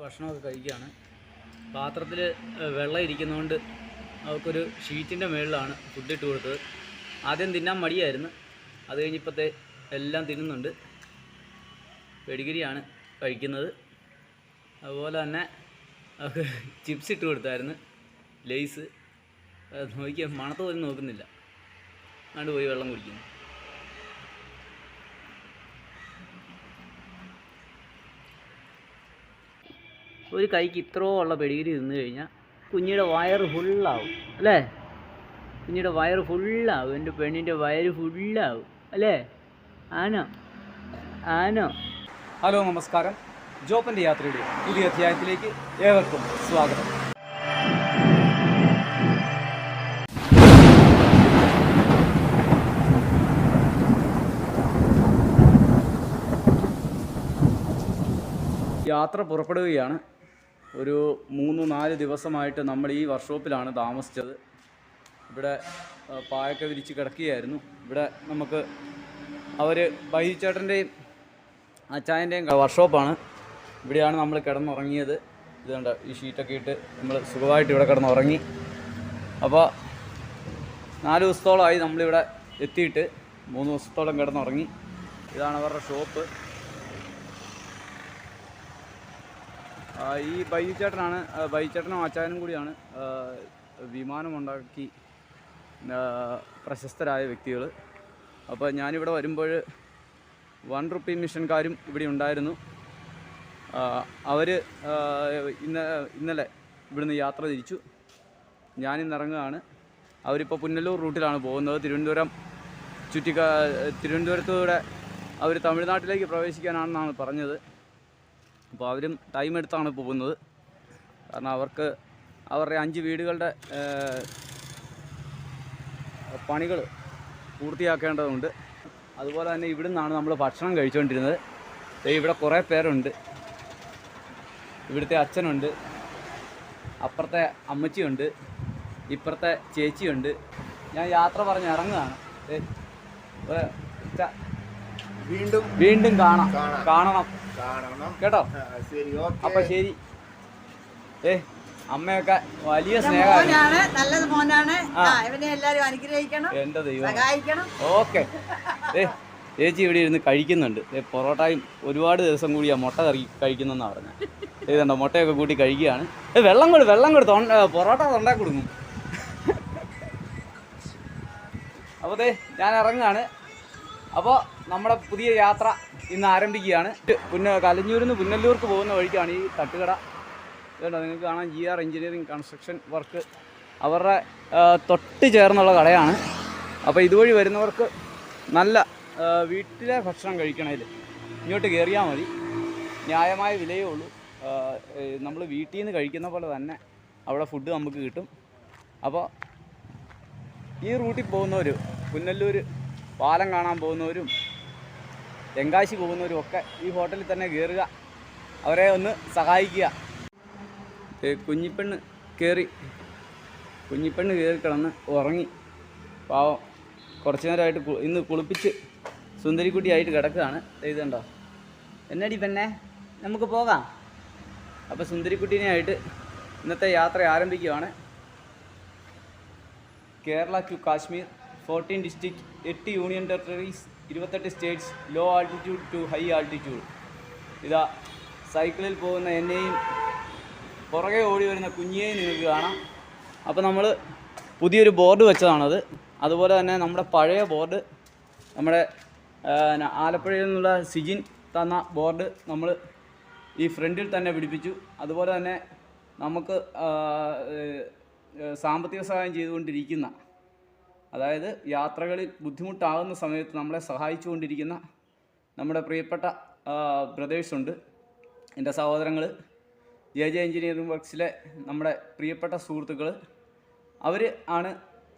ഭക്ഷണമൊക്കെ കഴിക്കുകയാണ്. പാത്രത്തിൽ വെള്ളം ഇരിക്കുന്നതുകൊണ്ട് അവർക്കൊരു ഷീറ്റിൻ്റെ മുകളിലാണ് ഫുഡ് ഇട്ട് കൊടുത്തത്. ആദ്യം തിന്നാൻ മടിയായിരുന്നു, അത് കഴിഞ്ഞിപ്പോഴത്തെ എല്ലാം തിന്നുന്നുണ്ട്. പെഡിഗ്രിയാണ് കഴിക്കുന്നത്. അതുപോലെ തന്നെ അവർക്ക് ചിപ്സ് ഇട്ട് കൊടുത്തായിരുന്നു, ലേസ്. നോക്കിയാൽ മണത്ത് പോലും നോക്കുന്നില്ല, അതുകൊണ്ട് പോയി വെള്ളം കുടിക്കുന്നു. ഒരു കൈക്ക് ഇത്രയോ ഉള്ള പെഡിഗ്രി തിന്നു കഴിഞ്ഞാൽ കുഞ്ഞിയുടെ വയറ് ഫുള്ളാവും അല്ലേ? കുഞ്ഞിയുടെ വയറ് ഫുള്ളാവും, എൻ്റെ പെണ്ണിൻ്റെ വയറ് ഫുള്ളാവും അല്ലേ? ആനോ ആനോ? ഹലോ, നമസ്കാരം. ജോപ്പൻ്റെ യാത്രയുടെ പുതിയ അധ്യായത്തിലേക്ക് ഏവർക്കും സ്വാഗതം. യാത്ര പുറപ്പെടുകയാണ്. ഒരു 3-4 ദിവസമായിട്ട് നമ്മൾ ഈ വർക്ക്ഷോപ്പിലാണ് താമസിച്ചത്. ഇവിടെ പായൊക്കെ വിരിച്ച് കിടക്കുകയായിരുന്നു. ഇവിടെ നമുക്ക് അവർ ബൈചേട്ടൻ്റെയും അച്ചായൻ്റെയും വർക്ക്ഷോപ്പാണ്. ഇവിടെയാണ് നമ്മൾ കിടന്നുറങ്ങിയത്. ഇതുകൊണ്ട് ഈ ഷീറ്റൊക്കെ ഇട്ട് നമ്മൾ സുഖമായിട്ട് ഇവിടെ കിടന്നുറങ്ങി. അപ്പോൾ 4 ദിവസത്തോളമായി നമ്മളിവിടെ എത്തിയിട്ട് 3 ദിവസത്തോളം കിടന്നുറങ്ങി. ഇതാണ് അവരുടെ ഷോപ്പ്. ഈ ബൈചേട്ടനും അച്ചായനും കൂടിയാണ് വിമാനമുണ്ടാക്കി പ്രശസ്തരായ വ്യക്തികൾ. അപ്പോൾ ഞാനിവിടെ വരുമ്പോൾ 1 റുപ്പി മിഷൻകാരും ഇവിടെ ഉണ്ടായിരുന്നു. അവർ ഇന്നലെ ഇവിടുന്ന് യാത്ര തിരിച്ചു. ഞാനിന്ന് ഇറങ്ങുകയാണ്. അവരിപ്പോൾ പുനലൂർ റൂട്ടിലാണ് പോകുന്നത്. തിരുവനന്തപുരത്തൂടെ അവർ തമിഴ്നാട്ടിലേക്ക് പ്രവേശിക്കാനാണെന്നാണ് പറഞ്ഞത്. അപ്പോൾ അവരും ടൈം എടുത്താണ് പോകുന്നത്. കാരണം അവർക്ക് അവരുടെ 5 വീടുകളുടെ പണികൾ പൂർത്തിയാക്കേണ്ടതുണ്ട്. അതുപോലെ തന്നെ ഇവിടെ നിന്നാണ് നമ്മൾ ഭക്ഷണം കഴിച്ചുകൊണ്ടിരുന്നത്. ഇവിടെ കുറേ പേരുണ്ട്. ഇവിടുത്തെ അച്ഛനുണ്ട്, അപ്പുറത്തെ അമ്മച്ചിയുണ്ട്, ഇപ്പുറത്തെ ചേച്ചിയുണ്ട്. ഞാൻ യാത്ര പറഞ്ഞ് ഇറങ്ങുകയാണ്. വീണ്ടും കാണണം കേട്ടോ. അപ്പൊ ശരി. അമ്മയൊക്കെ വലിയ സ്നേഹമാണ്, നല്ലത് മോനാണ്. എല്ലാരും അനുഗ്രഹിക്കണം, എന്റെ ദൈവം. ഓക്കെ. ചേച്ചി ഇവിടെ ഇരുന്ന് കഴിക്കുന്നുണ്ട്. പൊറോട്ടയും ഒരുപാട് ദിവസം കൂടി ആ മുട്ട കറി കഴിക്കുന്നെന്നാണ് പറഞ്ഞത്. ഇതുണ്ടോ, മുട്ടയൊക്കെ കൂട്ടി കഴിക്കുകയാണ്. വെള്ളം കൊടു പൊറോട്ട തൊണ്ടാക്കി കൊടുക്കും. അപ്പോൾ ഞാൻ ഇറങ്ങുകയാണ്. അപ്പോൾ നമ്മുടെ പുതിയ യാത്ര ഇന്ന് ആരംഭിക്കുകയാണ്. കലഞ്ഞൂരിന്ന് പുനലൂർക്ക് പോകുന്ന വഴിക്കാണ് ഈ തട്ടുകട. ഇതുണ്ടോ, നിങ്ങൾക്ക് കാണാം, GR എഞ്ചിനീയറിംഗ് കൺസ്ട്രക്ഷൻ വർക്ക് അവരുടെ തൊട്ട് ചേർന്നുള്ള കടയാണ്. അപ്പോൾ ഇതുവഴി വരുന്നവർക്ക് നല്ല വീട്ടിലെ ഭക്ഷണം കഴിക്കണേൽ ഇങ്ങോട്ട് കയറിയാൽ മതി. ന്യായമായ വിലയേ ഉള്ളൂ. നമ്മൾ വീട്ടിൽ നിന്ന് കഴിക്കുന്ന പോലെ തന്നെ അവിടെ ഫുഡ് നമുക്ക് കിട്ടും. അപ്പോൾ ഈ റൂട്ടിൽ പോകുന്നവർ, പുനലൂർ പാലം കാണാൻ പോകുന്നവരും തെങ്കാശി പോകുന്നവരും ഒക്കെ ഈ ഹോട്ടലിൽ തന്നെ കയറുക, അവരെ ഒന്ന് സഹായിക്കുക. കുഞ്ഞിപ്പെണ്ണ് കയറി കിടന്ന് ഉറങ്ങി. പാവം കുറച്ച് നേരമായിട്ട് ഇന്ന് കുളിപ്പിച്ച് സുന്ദരിക്കുട്ടിയായിട്ട് കിടക്കുകയാണ്. ഇതുണ്ടോ, എന്നടി പെണ്ണെ നമുക്ക് പോകാം. അപ്പോൾ സുന്ദരിക്കുട്ടീനെയായിട്ട് ഇന്നത്തെ യാത്ര ആരംഭിക്കുകയാണ്. Kerala to Kashmir, 14 district, 8 union territories, 28 states, low altitude to high altitude. ഇതാ സൈക്കിളിൽ പോകുന്ന എന്നെയും പുറകെ ഓടി വരുന്ന കുഞ്ഞിയെയും നിങ്ങൾക്ക് കാണാം. അപ്പോൾ നമ്മൾ പുതിയൊരു ബോർഡ് വെച്ചതാണത്. അതുപോലെ തന്നെ നമ്മുടെ പഴയ ബോർഡ്, നമ്മുടെ ആലപ്പുഴയിൽ നിന്നുള്ള സിജിൻ തന്ന ബോർഡ് നമ്മൾ ഈ ഫ്രണ്ടിൽ തന്നെ പിടിപ്പിച്ചു. അതുപോലെ തന്നെ നമുക്ക് സാമ്പത്തിക സഹായം ചെയ്തുകൊണ്ടിരിക്കുന്ന, അതായത് യാത്രകളിൽ ബുദ്ധിമുട്ടാകുന്ന സമയത്ത് നമ്മളെ സഹായിച്ചുകൊണ്ടിരിക്കുന്ന നമ്മുടെ പ്രിയപ്പെട്ട ബ്രദേഴ്സുണ്ട്, എൻ്റെ സഹോദരങ്ങൾ, JJ എഞ്ചിനീയറിംഗ് വർക്ക്സിലെ നമ്മുടെ പ്രിയപ്പെട്ട സുഹൃത്തുക്കൾ. അവർ ആണ്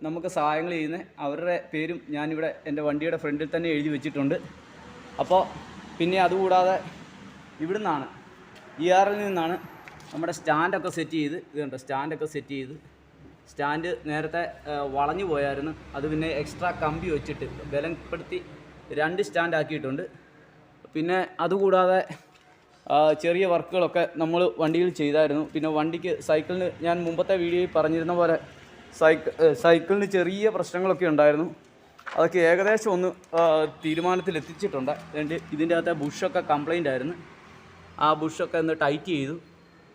നമുക്ക് സഹായങ്ങൾ ചെയ്യുന്നത്. അവരുടെ പേരും ഞാനിവിടെ എൻ്റെ വണ്ടിയുടെ ഫ്രണ്ടിൽ തന്നെ എഴുതി വെച്ചിട്ടുണ്ട്. അപ്പോൾ പിന്നെ അതുകൂടാതെ ഇവിടുന്നാണ്, ER നിന്നാണ് നമ്മുടെ സ്റ്റാൻഡൊക്കെ സെറ്റ് ചെയ്ത്. ഇതുണ്ട്, സ്റ്റാൻഡൊക്കെ സെറ്റ് ചെയ്ത്. സ്റ്റാൻഡ് നേരത്തെ വളഞ്ഞു പോയായിരുന്നു, അത് പിന്നെ എക്സ്ട്രാ കമ്പി വെച്ചിട്ട് ബലപ്പെടുത്തി 2 സ്റ്റാൻഡ് ആക്കിയിട്ടുണ്ട്. പിന്നെ അതുകൂടാതെ ചെറിയ വർക്കുകളൊക്കെ നമ്മൾ വണ്ടിയിൽ ചെയ്തായിരുന്നു. പിന്നെ വണ്ടിക്ക് സൈക്കിളിന് ഞാൻ മുമ്പത്തെ വീഡിയോയിൽ പറഞ്ഞിരുന്ന പോലെ സൈക്കിളിന് ചെറിയ പ്രശ്നങ്ങളൊക്കെ ഉണ്ടായിരുന്നു. അതൊക്കെ ഏകദേശം ഒന്ന് തീരുമാനത്തിലെത്തിച്ചിട്ടുണ്ട്. ഇതിൻ്റെ അകത്തെ ബുഷൊക്കെ കംപ്ലൈൻ്റ് ആയിരുന്നു. ആ ബുഷൊക്കെ ഒന്ന് ടൈറ്റ് ചെയ്തു.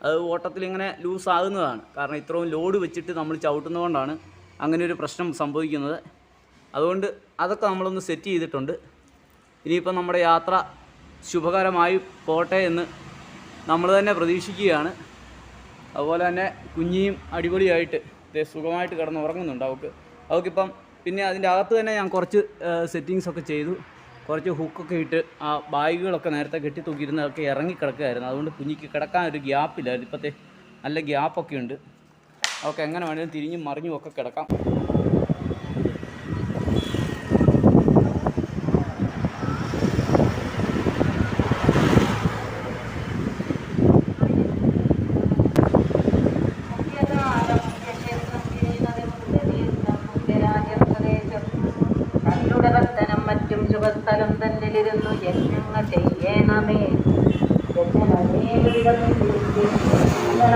അത് ഓട്ടത്തിലിങ്ങനെ ലൂസാകുന്നതാണ്. കാരണം ഇത്രയും ലോഡ് വെച്ചിട്ട് നമ്മൾ ചവിട്ടുന്നതുകൊണ്ടാണ് അങ്ങനെ ഒരു പ്രശ്നം സംഭവിക്കുന്നത്. അതുകൊണ്ട് അതൊക്കെ നമ്മളൊന്ന് സെറ്റ് ചെയ്തിട്ടുണ്ട്. ഇനിയിപ്പം നമ്മുടെ യാത്ര ശുഭകരമായി പോട്ടെ എന്ന് നമ്മൾ തന്നെ പ്രതീക്ഷിക്കുകയാണ്. അതുപോലെ തന്നെ കുഞ്ഞിയും അടിപൊളിയായിട്ട് സുഖമായിട്ട് കിടന്ന് ഉറങ്ങുന്നുണ്ട്. അവൾക്കിപ്പം പിന്നെ അതിൻ്റെ അകത്ത് തന്നെ ഞാൻ കുറച്ച് സെറ്റിങ്സൊക്കെ ചെയ്തു. കുറച്ച് ഹുക്കൊക്കെ ഇട്ട് ആ ബാഗുകളൊക്കെ നേരത്തെ കെട്ടി തൂക്കിയിരുന്നതൊക്കെ ഇറങ്ങിക്കിടക്കുകയായിരുന്നു. അതുകൊണ്ട് കുഞ്ഞിക്ക് കിടക്കാൻ ഒരു ഗ്യാപ്പില്ലായിരുന്നു. ഇപ്പോഴത്തെ നല്ല ഗ്യാപ്പൊക്കെ ഉണ്ട്. അവൾക്ക് എങ്ങനെ വേണമെങ്കിലും തിരിഞ്ഞും മറിഞ്ഞും ഒക്കെ കിടക്കാം. മറ്റും ശുഭസ്ഥലം തന്നിലിരുന്നു യജ്ഞങ്ങൾ ചെയ്യണമേ.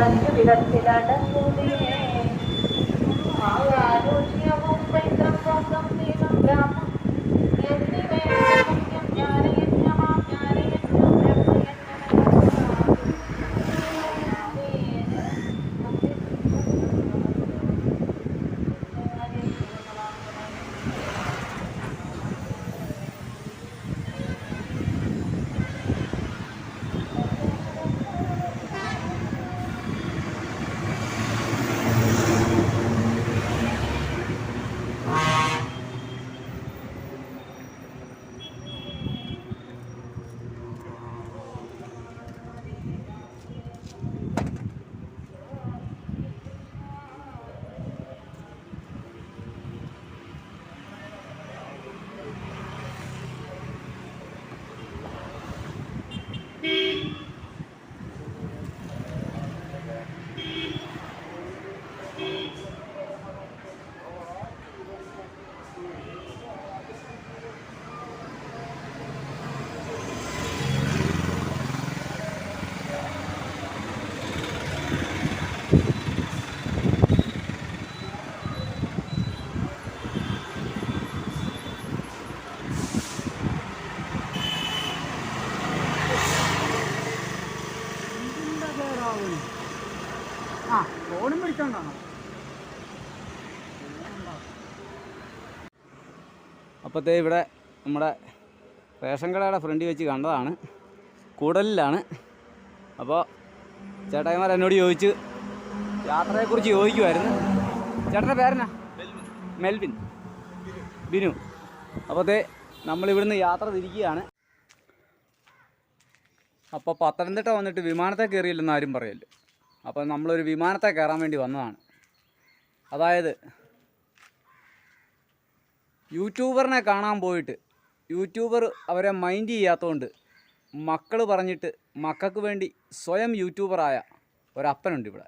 അഞ്ചു വിധത്തിലടങ്ങുകയേ ആരോഗ്യവും പൈതൃകം ഗ്രാമം ഫോണും പിടിച്ചോണ്ടാണോ? അപ്പോഴത്തേ ഇവിടെ നമ്മുടെ റേഷൻ കടയുടെ ഫ്രണ്ടിൽ വെച്ച് കണ്ടതാണ്. കൂടലിലാണ്. അപ്പോൾ ചേട്ടായിമാർ എന്നോട് ചോദിച്ച് യാത്രയെക്കുറിച്ച് ചോദിക്കുമായിരുന്നു. ചേട്ടൻ്റെ പേരെന്നാ? മെൽവിൻ. ബിനു. അപ്പോഴത്തേ നമ്മളിവിടുന്ന് യാത്ര തിരിക്കുകയാണ്. അപ്പോൾ പത്തനംതിട്ട വന്നിട്ട് വിമാനത്തെ കയറിയില്ലെന്ന് ആരും പറയല്ലോ. അപ്പോൾ നമ്മളൊരു വിമാനത്തെ കയറാൻ വേണ്ടി വന്നതാണ്. അതായത് യൂട്യൂബറിനെ കാണാൻ പോയിട്ട് യൂട്യൂബർ അവരെ മൈൻഡ് ചെയ്യാത്തതുകൊണ്ട് മക്കൾ പറഞ്ഞിട്ട് മക്കൾക്ക് വേണ്ടി സ്വയം യൂട്യൂബറായ ഒരപ്പനുണ്ട് ഇവിടെ.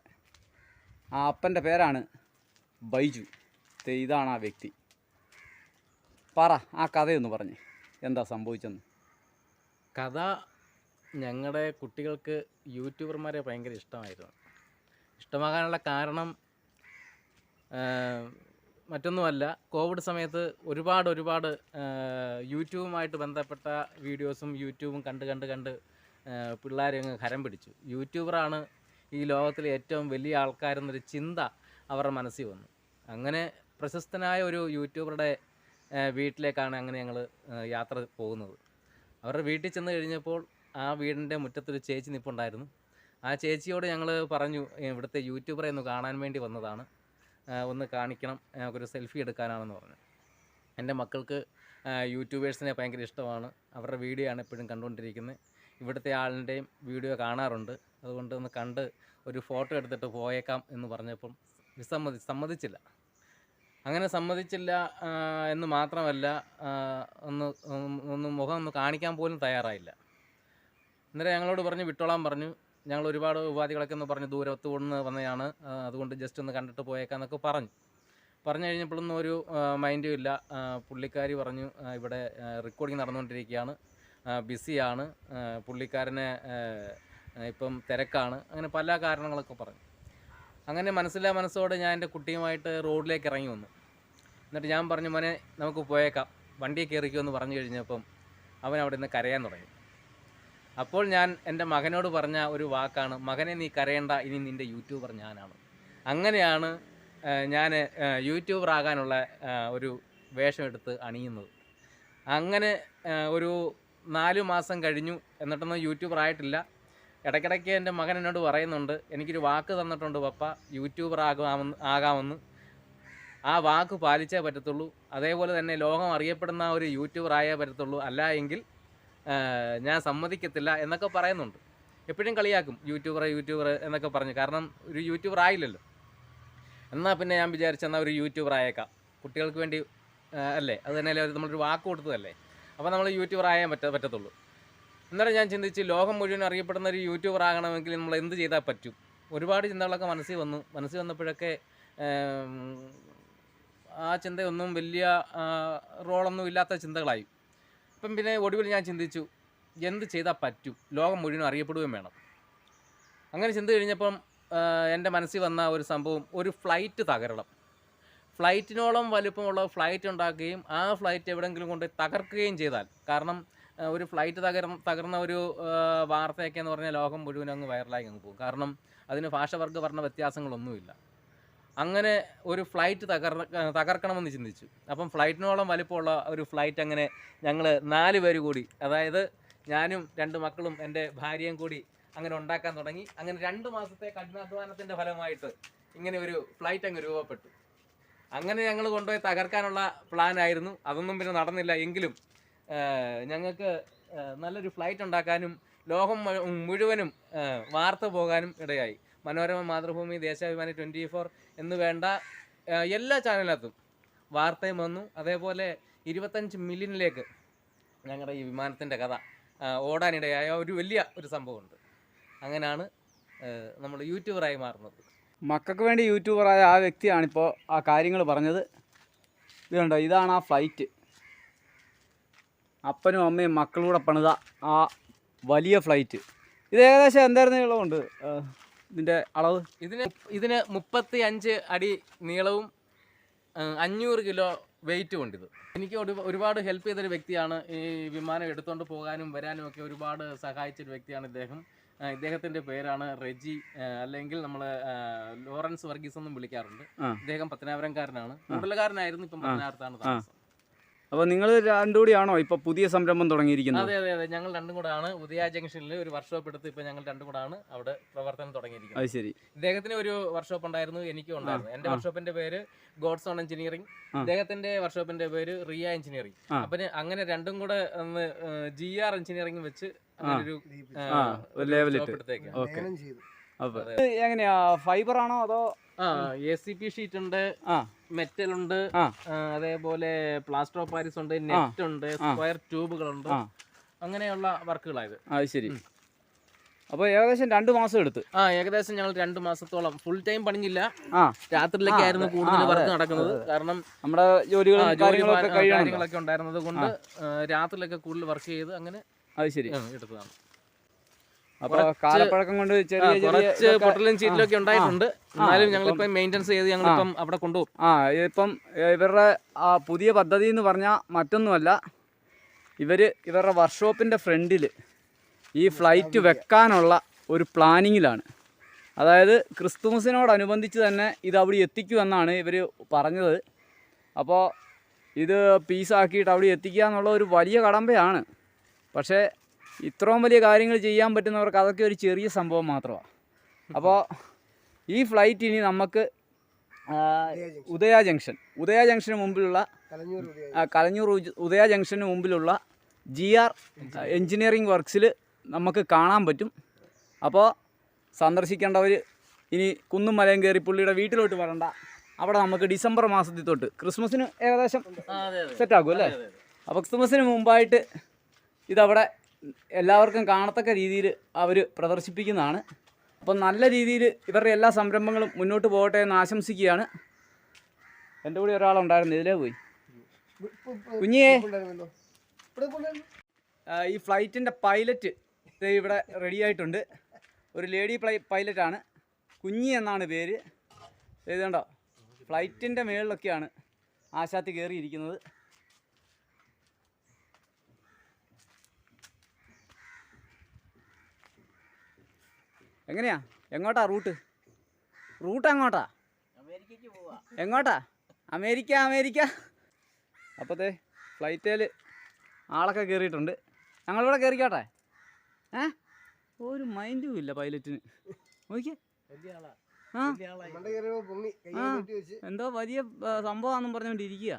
ആ അപ്പൻ്റെ പേരാണ് ബൈജു. ഇതാണ് ആ വ്യക്തി. പറ, ആ കഥയൊന്ന് പറഞ്ഞ് എന്താ സംഭവിച്ചെന്ന്. കഥ, ഞങ്ങളുടെ കുട്ടികൾക്ക് യൂട്യൂബർമാരെ ഭയങ്കര ഇഷ്ടമായിരുന്നു. ഇഷ്ടമാകാനുള്ള കാരണം മറ്റൊന്നുമല്ല, കോവിഡ് സമയത്ത് ഒരുപാട് യൂട്യൂബുമായിട്ട് ബന്ധപ്പെട്ട വീഡിയോസും യൂട്യൂബും കണ്ട് പിള്ളേരെ അങ്ങ് ഹരം പിടിച്ചു. യൂട്യൂബറാണ് ഈ ലോകത്തിലെ ഏറ്റവും വലിയ ആൾക്കാരെന്നൊരു ചിന്ത അവരുടെ മനസ്സിൽ വന്നു. അങ്ങനെ പ്രശസ്തനായ ഒരു യൂട്യൂബറുടെ വീട്ടിലേക്കാണ് അങ്ങനെ ഞങ്ങൾ യാത്ര പോകുന്നത്. അവരുടെ വീട്ടിൽ ചെന്ന് കഴിഞ്ഞപ്പോൾ ആ വീടിൻ്റെ മുറ്റത്തൊരു ചേച്ചി നിൽപ്പുണ്ടായിരുന്നു. ആ ചേച്ചിയോട് ഞങ്ങൾ പറഞ്ഞു, ഇവിടുത്തെ യൂട്യൂബറെ ഒന്ന് കാണാൻ വേണ്ടി വന്നതാണ്, ഒന്ന് കാണിക്കണം, ഞങ്ങൾക്കൊരു സെൽഫി എടുക്കാനാണെന്ന് പറഞ്ഞു. എൻ്റെ മക്കൾക്ക് യൂട്യൂബേഴ്സിനെ ഭയങ്കര ഇഷ്ടമാണ്. അവരുടെ വീഡിയോ ആണ് എപ്പോഴും കണ്ടുകൊണ്ടിരിക്കുന്നത്. ഇവിടുത്തെ ആളിൻ്റെയും വീഡിയോ കാണാറുണ്ട്. അതുകൊണ്ട് ഒന്ന് കണ്ട് ഒരു ഫോട്ടോ എടുത്തിട്ട് പോയേക്കാം എന്ന് പറഞ്ഞപ്പം സമ്മതിച്ചില്ല. അങ്ങനെ സമ്മതിച്ചില്ല എന്ന് മാത്രമല്ല, ഒന്ന് മുഖം ഒന്ന് കാണിക്കാൻ പോലും തയ്യാറായില്ല. അന്നേരം ഞങ്ങളോട് പറഞ്ഞു വിട്ടോളാൻ പറഞ്ഞു. ഞങ്ങൾ ഒരുപാട് ഉപാധികളൊക്കെ ഒന്ന് പറഞ്ഞു, ദൂരത്ത് കൊണ്ടുവന്ന് വന്നതാണ്, അതുകൊണ്ട് ജസ്റ്റ് ഒന്ന് കണ്ടിട്ട് പോയേക്കാന്നൊക്കെ പറഞ്ഞു കഴിഞ്ഞപ്പോഴൊന്നും ഒരു മൈൻഡും ഇല്ല. പുള്ളിക്കാരി പറഞ്ഞു ഇവിടെ റെക്കോർഡിങ് നടന്നുകൊണ്ടിരിക്കുകയാണ്, ബിസിയാണ്, പുള്ളിക്കാരനെ ഇപ്പം തിരക്കാണ്, അങ്ങനെ പല കാരണങ്ങളൊക്കെ പറഞ്ഞു. അങ്ങനെ മനസ്സോടെ ഞാൻ എൻ്റെ കുട്ടിയുമായിട്ട് റോഡിലേക്ക് ഇറങ്ങി വന്നു. എന്നിട്ട് ഞാൻ പറഞ്ഞു, മോനെ നമുക്ക് പോയേക്കാം, വണ്ടിയിൽ കയറിക്കുമെന്ന് പറഞ്ഞു കഴിഞ്ഞപ്പം അവൻ അവിടെ നിന്ന് കരയാൻ തുടങ്ങി. അപ്പോൾ ഞാൻ എൻ്റെ മകനോട് പറഞ്ഞ ഒരു വാക്കാണ്, മകനെ നീ കരയണ്ട, ഇനി നിൻ്റെ യൂട്യൂബർ ഞാനാണ്. അങ്ങനെയാണ് ഞാൻ യൂട്യൂബർ ആകാനുള്ള ഒരു വേഷം എടുത്ത് അണിയുന്നത്. അങ്ങനെ ഒരു 4 മാസം കഴിഞ്ഞു, എന്നിട്ടൊന്നും യൂട്യൂബർ ആയിട്ടില്ല. ഇടയ്ക്കിടയ്ക്ക് എൻ്റെ മകൻ എന്നോട് പറയുന്നുണ്ട്, എനിക്കൊരു വാക്ക് തന്നിട്ടുണ്ട് പപ്പ, യൂട്യൂബർ ആകാമെന്ന്. ആ വാക്ക് പാലിച്ചേ പറ്റത്തുള്ളൂ, അതേപോലെ തന്നെ ലോകം അറിയപ്പെടുന്ന ഒരു യൂട്യൂബർ ആയേ പറ്റത്തുള്ളൂ, അല്ല എങ്കിൽ ഞാൻ സമ്മതിക്കത്തില്ല എന്നൊക്കെ പറയുന്നുണ്ട്. എപ്പോഴും കളിയാക്കും യൂട്യൂബർ എന്നൊക്കെ പറഞ്ഞു, കാരണം ഒരു യൂട്യൂബർ ആയില്ലല്ലോ. എന്നാൽ പിന്നെ ഞാൻ വിചാരിച്ചെന്നാൽ ഒരു യൂട്യൂബർ ആയേക്കാം, കുട്ടികൾക്ക് വേണ്ടി അല്ലേ, അത് തന്നെ നമ്മളൊരു വാക്ക് കൊടുത്തതല്ലേ, അപ്പോൾ നമ്മൾ യൂട്യൂബർ ആയാൻ പറ്റത്തുള്ളൂ. എന്നാലും ഞാൻ ചിന്തിച്ച്, ലോകം മുഴുവൻ അറിയപ്പെടുന്ന ഒരു യൂട്യൂബർ ആകണമെങ്കിൽ നമ്മൾ എന്ത് ചെയ്താൽ പറ്റും? ഒരുപാട് ചിന്തകളൊക്കെ മനസ്സിൽ വന്നപ്പോഴൊക്കെ ആ ചിന്തയൊന്നും വലിയ റോളൊന്നും ഇല്ലാത്ത ചിന്തകളായി. അപ്പം പിന്നെ ഒടുവിൽ ഞാൻ ചിന്തിച്ചു, എന്ത് ചെയ്താൽ പറ്റും, ലോകം മുഴുവൻ അറിയപ്പെടുകയും വേണം. അങ്ങനെ ചിന്ത കഴിഞ്ഞപ്പം എൻ്റെ മനസ്സിൽ വന്ന ഒരു സംഭവം, ഒരു ഫ്ലൈറ്റ് തകരണം. ഫ്ലൈറ്റിനോളം വലുപ്പമുള്ള ഫ്ലൈറ്റ് ഉണ്ടാക്കുകയും ആ ഫ്ലൈറ്റ് എവിടെയെങ്കിലും കൊണ്ട് തകർക്കുകയും ചെയ്താൽ, കാരണം ഒരു ഫ്ലൈറ്റ് തകർന്ന ഒരു വാർത്തയൊക്കെ എന്ന് പറഞ്ഞാൽ ലോകം മുഴുവൻ അങ്ങ് വൈറലായി അങ്ങ് പോകും. കാരണം അതിന് ഭാഷവർഗ വർണ്ണ വ്യത്യാസങ്ങളൊന്നുമില്ല. അങ്ങനെ ഒരു ഫ്ലൈറ്റ് തകർക്കണമെന്ന് ചിന്തിച്ചു. അപ്പം ഫ്ലൈറ്റിനോളം വലിപ്പമുള്ള ഒരു ഫ്ലൈറ്റ് അങ്ങനെ ഞങ്ങൾ 4 പേര് കൂടി, അതായത് ഞാനും 2 മക്കളും എൻ്റെ ഭാര്യയും കൂടി അങ്ങനെ ഉണ്ടാക്കാൻ തുടങ്ങി. അങ്ങനെ 2 മാസത്തെ കഠിനാധ്വാനത്തിൻ്റെ ഫലമായിട്ട് ഇങ്ങനെ ഒരു ഫ്ലൈറ്റ് അങ്ങ് രൂപപ്പെട്ടു. അങ്ങനെ ഞങ്ങൾ കൊണ്ടുപോയി തകർക്കാനുള്ള പ്ലാനായിരുന്നു. അതൊന്നും പിന്നെ നടന്നില്ല. എങ്കിലും ഞങ്ങൾക്ക് നല്ലൊരു ഫ്ലൈറ്റ് ഉണ്ടാക്കാനും ലോകം മുഴുവനും വാർത്ത പോകാനും ഇടയായി. മനോരമ, മാതൃഭൂമി, ദേശാഭിമാനി, 24 എന്ന് വേണ്ട എല്ലാ ചാനലിനകത്തും വാർത്തയും വന്നു. അതേപോലെ 25 മില്യണിലേക്ക് ഞങ്ങളുടെ ഈ വിമാനത്തിൻ്റെ കഥ ഓടാനിടയായ ഒരു വലിയ ഒരു സംഭവമുണ്ട്. അങ്ങനെയാണ് നമ്മൾ യൂട്യൂബറായി മാറുന്നത്. മക്കൾക്ക് വേണ്ടി യൂട്യൂബറായ ആ വ്യക്തിയാണിപ്പോൾ ആ കാര്യങ്ങൾ പറഞ്ഞത്. ഇത് കണ്ടോ, ഇതാണ് ആ ഫ്ലൈറ്റ്. അപ്പനും അമ്മയും മക്കളൂടെ പണിത ആ വലിയ ഫ്ലൈറ്റ്. ഇത് ഏകദേശം എന്തായിരുന്നു നീളമുണ്ട് ഇതിൻ്റെ അളവ്? ഇതിന് 35 അടി നീളവും 500 കിലോ വെയിറ്റും ഉണ്ട്. ഇത് എനിക്ക് ഒരുപാട് ഹെൽപ്പ് ചെയ്തൊരു വ്യക്തിയാണ്. ഈ വിമാനം എടുത്തുകൊണ്ട് പോകാനും വരാനും ഒക്കെ ഒരുപാട് സഹായിച്ചൊരു വ്യക്തിയാണ് ഇദ്ദേഹം. ഇദ്ദേഹത്തിൻ്റെ പേരാണ് റെജി, അല്ലെങ്കിൽ നമ്മൾ ലോറൻസ് വർഗീസ് എന്നും വിളിക്കാറുണ്ട്. ഇദ്ദേഹം പത്തനാപുരംകാരനാണ്, കൂടുതലുകാരനായിരുന്നു, ഇപ്പം പത്തനാപുരത്താണ് താമസം. അപ്പോൾ നിങ്ങൾ രണ്ടും കൂടിയാണോ ഇപ്പോൾ പുതിയ സംരംഭം തുടങ്ങിയിരിക്കുന്നത്? അതെ അതെ അതെ, ഞങ്ങൾ രണ്ടും കൂടാണ് ഉദയ ജംഗ്ഷനിൽ ഒരു വർക്ക്ഷോപ്പ് എടുത്ത് ഇപ്പോൾ ഞങ്ങൾ രണ്ടും കൂടാണ് അവിടെ പ്രവർത്തനം തുടങ്ങിയിരിക്കുന്നത്. അത് ശരി. ഇദ്ദേഹത്തിന് ഒരു വർക്ക്ഷോപ്പ് ഉണ്ടായിരുന്നു, എനിക്കും ഉണ്ടായിരുന്നു. എൻ്റെ വർക്ക്ഷോപ്പിന്റെ പേര് ഗോഡ്സ് ഓൺ എഞ്ചിനീയറിംഗ്, ഇദ്ദേഹത്തിന്റെ വർക്ക്ഷോപ്പിന്റെ പേര് റിയ എഞ്ചിനീയറിംഗ്. അപ്പം അങ്ങനെ രണ്ടും കൂടെ ഒന്ന് GR എഞ്ചിനീയറിംഗ് വെച്ച് എങ്ങനെയാ, ഫൈബർ ആണോ അതോ? ACP ഷീറ്റ് ഉണ്ട്, മെറ്റൽ ഉണ്ട്, അതേപോലെ പ്ലാസ്റ്റർ ഓഫ് പാരീസ് ഉണ്ട്, നെറ്റ് ഉണ്ട്, സ്ക്വയർ ട്യൂബുകളുണ്ട്, അങ്ങനെയുള്ള വർക്കുകളായത്. അത് ശരി. അപ്പോൾ ഏകദേശം 2 മാസം എടുത്ത്. ഏകദേശം ഞങ്ങൾ 2 മാസത്തോളം ഫുൾ ടൈം പണിഞ്ഞില്ല, രാത്രിയിലേക്കായിരുന്നു കൂടുതൽ വർക്ക് നടക്കുന്നത്. കാരണം നമ്മുടെ കാര്യങ്ങളൊക്കെ ഉണ്ടായിരുന്നത് കൊണ്ട് രാത്രിയിലൊക്കെ കൂടുതൽ വർക്ക് ചെയ്ത് അങ്ങനെ അത് ശരി എടുത്തതാണ്. അപ്പോൾ കാലപ്പഴക്കം കൊണ്ട് കുറച്ച് പൊട്ടലും ചീറ്റിലൊക്കെ ഉണ്ടായിട്ടുണ്ട്. എന്നാലും ഞങ്ങളിപ്പം മെയിൻ്റെനൻസ് ചെയ്ത് ഞങ്ങളിപ്പം അവിടെ കൊണ്ടുപോകും. ഇപ്പം ഇവരുടെ പുതിയ പദ്ധതി എന്ന് പറഞ്ഞാൽ മറ്റൊന്നുമല്ല, ഇവരുടെ വർക്ക്ഷോപ്പിൻ്റെ ഫ്രണ്ടിൽ ഈ ഫ്ലൈറ്റ് വെക്കാനുള്ള ഒരു പ്ലാനിങ്ങിലാണ്. അതായത് ക്രിസ്തുമസിനോടനുബന്ധിച്ച് തന്നെ ഇത് അവിടെ എത്തിക്കുമെന്നാണ് ഇവർ പറഞ്ഞത്. അപ്പോൾ ഇത് പീസാക്കിയിട്ട് അവിടെ എത്തിക്കുക എന്നുള്ള ഒരു വലിയ കടമ്പയാണ്. പക്ഷേ ഇത്രയും വലിയ കാര്യങ്ങൾ ചെയ്യാൻ പറ്റുന്നവർക്ക് അതൊക്കെ ഒരു ചെറിയ സംഭവം മാത്രമാണ്. അപ്പോൾ ഈ ഫ്ലൈറ്റ് ഇനി നമുക്ക് ഉദയ ജംഗ്ഷന് മുമ്പിലുള്ള കലഞ്ഞൂർ ഉദയ ജംഗ്ഷന് മുമ്പിലുള്ള GR എഞ്ചിനീയറിംഗ് വർക്ക്സിൽ നമുക്ക് കാണാൻ പറ്റും. അപ്പോൾ സന്ദർശിക്കേണ്ടവർ ഇനി കുന്നും മലയും കയറി പുള്ളിയുടെ വീട്ടിലോട്ട് വരണ്ട. അവിടെ നമുക്ക് ഡിസംബർ മാസത്തിൽ തൊട്ട് ക്രിസ്മസിന് ഏകദേശം സെറ്റാക്കും അല്ലേ? അപ്പോൾ ക്രിസ്മസിന് മുമ്പായിട്ട് ഇതവിടെ എല്ലാവർക്കും കാണത്തക്ക രീതിയിൽ അവർ പ്രദർശിപ്പിക്കുന്നതാണ്. അപ്പം നല്ല രീതിയിൽ ഇവരുടെ എല്ലാ സംരംഭങ്ങളും മുന്നോട്ട് പോകട്ടെ എന്ന് ആശംസിക്കുകയാണ്. എൻ്റെ കൂടെ ഒരാളുണ്ടായിരുന്നു, ഇതിലേ പോയി കുഞ്ഞിയേ. ഈ ഫ്ലൈറ്റിൻ്റെ പൈലറ്റ് ഇവിടെ റെഡി ആയിട്ടുണ്ട്. ഒരു ലേഡി പൈലറ്റാണ്, കുഞ്ഞി എന്നാണ് പേര്. ഇത് കണ്ടോ, ഫ്ലൈറ്റിൻ്റെ മുകളിലൊക്കെയാണ് ആശാത്തി കയറിയിരിക്കുന്നത്. എങ്ങനെയാ, എങ്ങോട്ടാ റൂട്ട് അങ്ങോട്ടാ? അമേരിക്കയ്ക്ക് പോവാ. എങ്ങോട്ടാ? അമേരിക്ക. അപ്പോഴത്തെ ഫ്ലൈറ്റിൽ ആളൊക്കെ കയറിയിട്ടുണ്ട്. ഞങ്ങളിവിടെ കയറിക്കോട്ടെ? ഒരു മൈൻഡും ഇല്ല പൈലറ്റിന്. നോക്കിയേ, ആ എന്തോ വലിയ സംഭവമാണെന്നും പറഞ്ഞുകൊണ്ടിരിക്കുക.